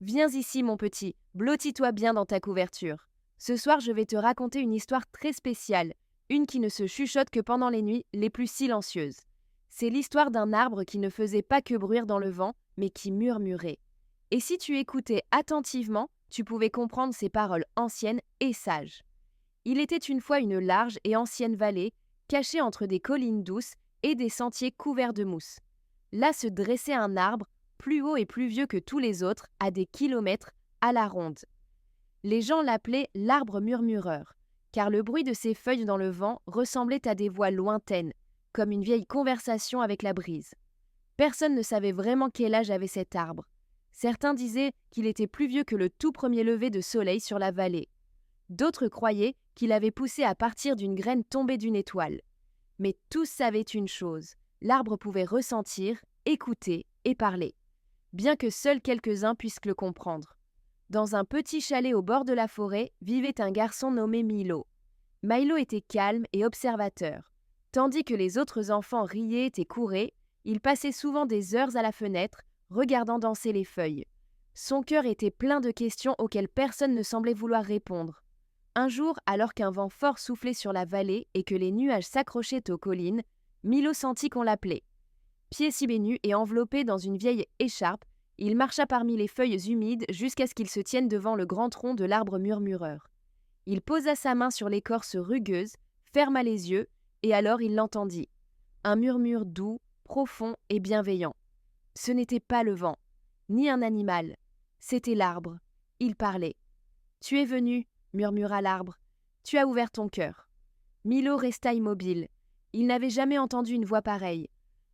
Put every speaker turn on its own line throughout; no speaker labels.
Viens ici, mon petit, blottis-toi bien dans ta couverture. Ce soir, je vais te raconter une histoire très spéciale, une qui ne se chuchote que pendant les nuits les plus silencieuses. C'est l'histoire d'un arbre qui ne faisait pas que bruire dans le vent, mais qui murmurait. Et si tu écoutais attentivement, tu pouvais comprendre ses paroles anciennes et sages. Il était une fois une large et ancienne vallée, cachée entre des collines douces et des sentiers couverts de mousse. Là se dressait un arbre, plus haut et plus vieux que tous les autres, à des kilomètres, à la ronde. Les gens l'appelaient l'arbre murmureur, car le bruit de ses feuilles dans le vent ressemblait à des voix lointaines, comme une vieille conversation avec la brise. Personne ne savait vraiment quel âge avait cet arbre. Certains disaient qu'il était plus vieux que le tout premier lever de soleil sur la vallée. D'autres croyaient qu'il avait poussé à partir d'une graine tombée d'une étoile. Mais tous savaient une chose, l'arbre pouvait ressentir, écouter et parler, bien que seuls quelques-uns puissent le comprendre. Dans un petit chalet au bord de la forêt vivait un garçon nommé Milo. Milo était calme et observateur. Tandis que les autres enfants riaient et couraient, il passait souvent des heures à la fenêtre, regardant danser les feuilles. Son cœur était plein de questions auxquelles personne ne semblait vouloir répondre. Un jour, alors qu'un vent fort soufflait sur la vallée et que les nuages s'accrochaient aux collines, Milo sentit qu'on l'appelait. Pieds si baies nus et enveloppé dans une vieille écharpe, il marcha parmi les feuilles humides jusqu'à ce qu'il se tienne devant le grand tronc de l'arbre murmureur. Il posa sa main sur l'écorce rugueuse, ferma les yeux, et alors il l'entendit. Un murmure doux, profond et bienveillant. Ce n'était pas le vent, ni un animal, c'était l'arbre. Il parlait. « Tu es venu, » murmura l'arbre. « Tu as ouvert ton cœur. » Milo resta immobile. Il n'avait jamais entendu une voix pareille.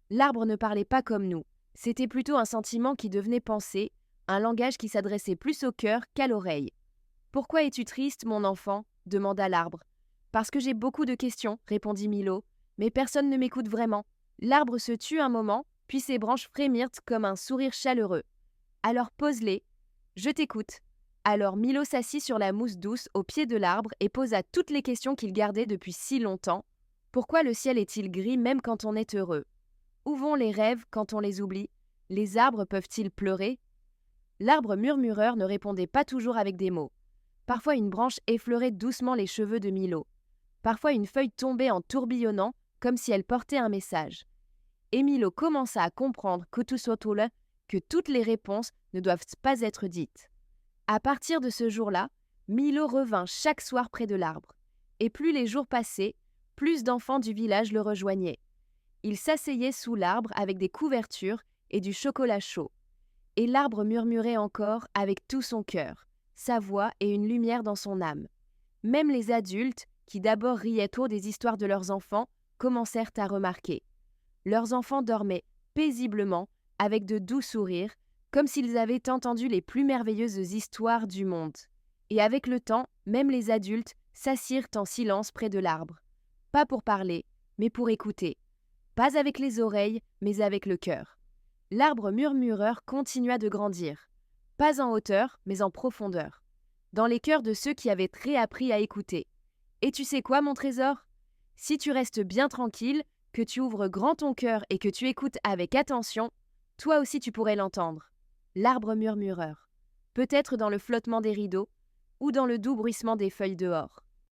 L'arbre ne parlait pas comme nous. C'était plutôt un sentiment qui devenait pensée, un langage qui s'adressait plus au cœur qu'à l'oreille. « Pourquoi es-tu triste, mon enfant ?» demanda l'arbre. « Parce que j'ai beaucoup de questions, » répondit Milo. « Mais personne ne m'écoute vraiment. » L'arbre se tut un moment, puis ses branches frémirent comme un sourire chaleureux. « Alors pose-les. Je t'écoute. » Alors Milo s'assit sur la mousse douce au pied de l'arbre et posa toutes les questions qu'il gardait depuis si longtemps. Pourquoi le ciel est-il gris même quand on est heureux? Où vont les rêves quand on les oublie? Les arbres peuvent-ils pleurer? L'arbre murmureur ne répondait pas toujours avec des mots. Parfois une branche effleurait doucement les cheveux de Milo. Parfois une feuille tombait en tourbillonnant, comme si elle portait un message. Et Milo commença à comprendre que toutes les réponses ne doivent pas être dites. À partir de ce jour-là, Milo revint chaque soir près de l'arbre. Et plus les jours passaient, plus d'enfants du village le rejoignaient. Il s'asseyait sous l'arbre avec des couvertures et du chocolat chaud. Et l'arbre murmurait encore avec tout son cœur, sa voix et une lumière dans son âme. Même les adultes, qui d'abord riaient autour des histoires de leurs enfants, commencèrent à remarquer. Leurs enfants dormaient paisiblement, avec de doux sourires, comme s'ils avaient entendu les plus merveilleuses histoires du monde. Et avec le temps, même les adultes s'assirent en silence près de l'arbre. Pas pour parler, mais pour écouter. Pas avec les oreilles, mais avec le cœur. L'arbre murmureur continua de grandir. Pas en hauteur, mais en profondeur. Dans les cœurs de ceux qui avaient réappris à écouter. Et tu sais quoi, mon trésor? Si tu restes bien tranquille, que tu ouvres grand ton cœur et que tu écoutes avec attention, toi aussi tu pourrais l'entendre. L'arbre murmureur. Peut-être dans le flottement des rideaux ou dans le doux bruissement des feuilles dehors.